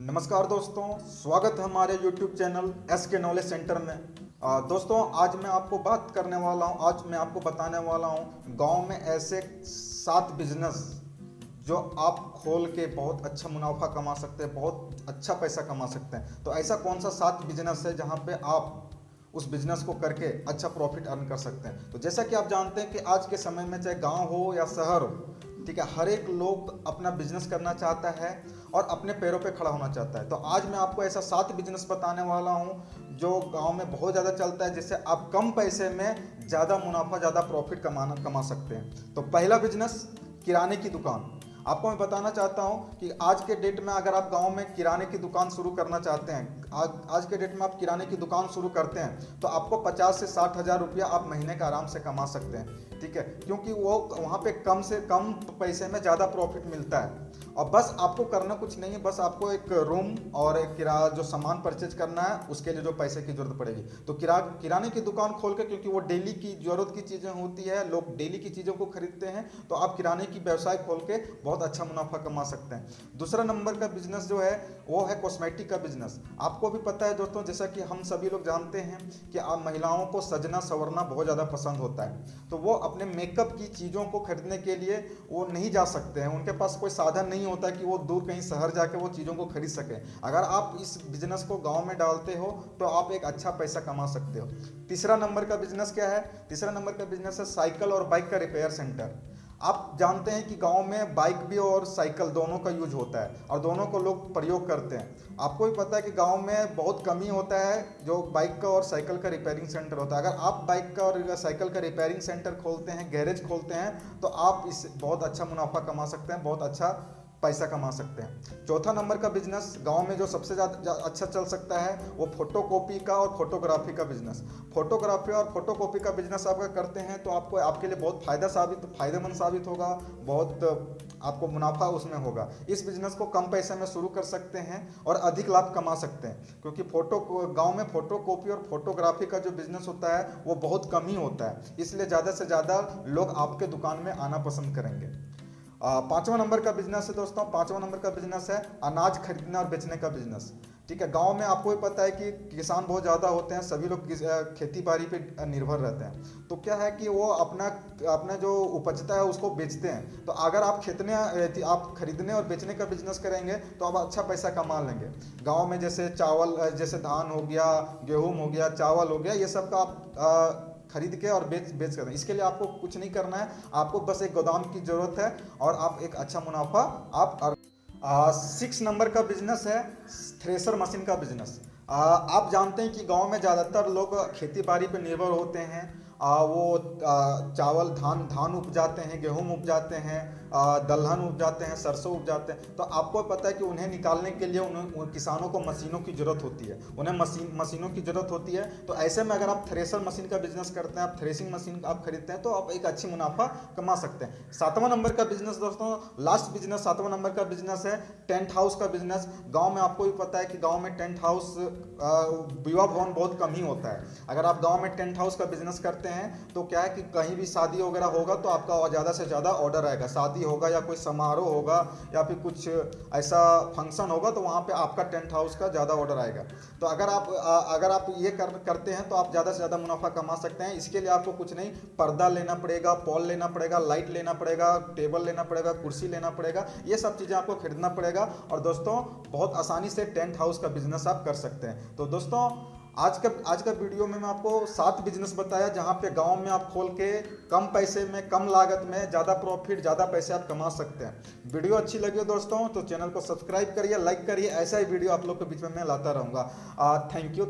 नमस्कार दोस्तों, स्वागत है हमारे YouTube channel SK knowledge centre में। दोस्तों, आज मैं आपको बात करने वाला हूं, आज मैं आपको बताने वाला हूं गांव में ऐसे 7 बिजनेस जो आप खोल के बहुत अच्छा मुनाफा कमा सकते हैं, बहुत अच्छा पैसा कमा सकते हैं। तो ऐसा कौन सा 7 बिजनेस है जहां पे आप उस बिजनेस को करके अच्छा प्रॉफिट अर्न कर सकते हैं। तो जैसा कि आप जानते हैं कि आज के समय में चाहे गांव हो या शहर हो, ठीक है, हर एक लोग अपना बिजनेस करना चाहता है और अपने पैरों पे खड़ा होना चाहता है। तो आज मैं आपको ऐसा 7 बिजनेस बताने वाला हूं जो गांव में बहुत ज़्यादा चलता है, जिससे आप कम पैसे में ज़्यादा मुनाफा, ज़्यादा प्रॉफिट कमा सकते हैं। तो पहला बिजनेस, किराने की दुकान। आपको मैं बताना चाहता हूं कि आज के डेट में अगर आप गांव में किराने की दुकान शुरू करना चाहते हैं, आज के डेट में आप किराने की दुकान शुरू करते हैं तो आपको 50 से 60 हज़ार रुपया आप महीने का आराम से कमा सकते हैं। ठीक है, क्योंकि वो वहाँ पे कम से कम पैसे में ज़्यादा प्रॉफिट मिलता है। और बस आपको करना कुछ नहीं है, बस आपको एक रूम और एक जो सामान परचेज करना है उसके लिए जो पैसे की जरूरत पड़ेगी। तो किराने की दुकान खोल के, क्योंकि वो डेली की जरूरत की चीज़ें होती है, लोग डेली की चीज़ों को खरीदते हैं, तो आप किराने की व्यवसाय खोल के बहुत अच्छा मुनाफा कमा सकते हैं। दूसरा नंबर का बिजनेस जो है वो है कॉस्मेटिक का बिजनेस। आपको भी पता है दोस्तों, जैसा कि हम सभी लोग जानते हैं कि आप महिलाओं को सजना संवरना बहुत ज़्यादा पसंद होता है, तो वो अपने मेकअप की चीज़ों को खरीदने के लिए वो नहीं जा सकते हैं, उनके पास कोई साधन नहीं होता कि वो दूर कहीं शहर जाके वो चीज़ों को खरीद सकें। अगर आप इस बिजनेस को गांव में डालते हो तो आप एक अच्छा पैसा कमा सकते हो। तीसरा नंबर का बिजनेस क्या है? तीसरा नंबर का बिजनेस है साइकिल और बाइक का रिपेयर सेंटर। आप जानते हैं कि गांव में बाइक भी और साइकिल दोनों का यूज होता है और दोनों को लोग प्रयोग करते हैं। आपको भी पता है कि गांव में बहुत कमी होता है जो बाइक का और साइकिल का रिपेयरिंग सेंटर होता है। अगर आप बाइक का और साइकिल का रिपेयरिंग सेंटर खोलते हैं, गैरेज खोलते हैं, तो आप इस बहुत अच्छा मुनाफा कमा सकते हैं, बहुत अच्छा पैसा कमा सकते हैं। चौथा नंबर का बिजनेस गांव में जो सबसे ज़्यादा अच्छा चल सकता है वो फोटोकॉपी का और फोटोग्राफी का बिजनेस। फोटोग्राफी और फोटोकॉपी का बिजनेस आप अगर करते हैं तो आपको आपके लिए बहुत फायदेमंद साबित होगा, बहुत आपको मुनाफा उसमें होगा। इस बिजनेस को कम पैसे में शुरू कर सकते हैं और अधिक लाभ कमा सकते हैं, क्योंकि गांव में फोटोकॉपी और फोटोग्राफी का जो बिजनेस होता है वो बहुत कम ही होता है, इसलिए ज़्यादा से ज़्यादा लोग आपके दुकान में आना पसंद करेंगे। पांचवा नंबर का बिजनेस है दोस्तों, पांचवा नंबर का बिजनेस है अनाज खरीदने और बेचने का बिजनेस। ठीक है, गांव में आपको भी पता है कि किसान बहुत ज़्यादा होते हैं, सभी लोग खेती बाड़ी पे निर्भर रहते हैं। तो क्या है कि वो अपना जो उपजता है उसको बेचते हैं। तो अगर आप खरीदने और बेचने का बिजनेस करेंगे तो आप अच्छा पैसा कमा लेंगे। गाँव में जैसे चावल, जैसे धान हो गया, गेहूँ हो गया, चावल हो गया, ये सब का आप खरीद के और बेच करते हैं। इसके लिए आपको कुछ नहीं करना है, आपको बस एक गोदाम की जरूरत है और आप एक अच्छा मुनाफा आप 6 नंबर का बिजनेस है थ्रेसर मशीन का बिजनेस। आप जानते हैं कि गांव में ज़्यादातर लोग खेती बाड़ी पर निर्भर होते हैं। वो चावल धान उपजाते हैं, गेहूँ उपजाते हैं, दलहन उपजाते हैं, सरसों उपजाते हैं। तो आपको पता है कि उन्हें निकालने के लिए उन किसानों को मशीनों की ज़रूरत होती है, उन्हें मशीनों की ज़रूरत होती है। तो ऐसे में अगर आप थ्रेसर मशीन का बिजनेस करते हैं, आप थ्रेसिंग मशीन आप खरीदते हैं, तो आप एक अच्छी मुनाफा कमा सकते हैं। 7वां नंबर का बिजनेस दोस्तों, लास्ट बिजनेस 7वां नंबर का बिजनेस है टेंट हाउस का बिजनेस। गाँव में आपको भी पता है कि गाँव में टेंट हाउस, विवाह भवन बहुत कम ही होता है। अगर आप गाँव में टेंट हाउस का बिजनेस करते हैं तो क्या है कि कहीं भी शादी वगैरह होगा तो आपका ज़्यादा से ज़्यादा ऑर्डर आएगा। शादी होगा या कोई समारोह होगा या फिर कुछ ऐसा फंक्शन होगा तो वहाँ पे आपका टेंट हाउस का ज़्यादा ऑर्डर आएगा। तो अगर आप ये करते हैं तो आप ज़्यादा से ज़्यादा मुनाफा कमा सकते हैं। इसके लिए आपको कुछ नहीं, पर्दा लेना पड़ेगा, पॉल लेना पड़ेगा, लाइट लेना पड़ेगा, टेबल लेना पड़ेगा, कुर्सी लेना पड़ेगा, ये सब चीज़ें आपको खरीदना पड़ेगा और दोस्तों बहुत आसानी से टेंट हाउस का बिजनेस आप कर सकते हैं। तो दोस्तों आज का वीडियो में मैं आपको 7 बिजनेस बताया जहां पे गांव में आप खोल के कम पैसे में, कम लागत में ज़्यादा प्रॉफिट, ज़्यादा पैसे आप कमा सकते हैं। वीडियो अच्छी लगी हो दोस्तों तो चैनल को सब्सक्राइब करिए, लाइक करिए, ऐसा ही वीडियो आप लोग के बीच में मैं लाता रहूँगा। Thank you.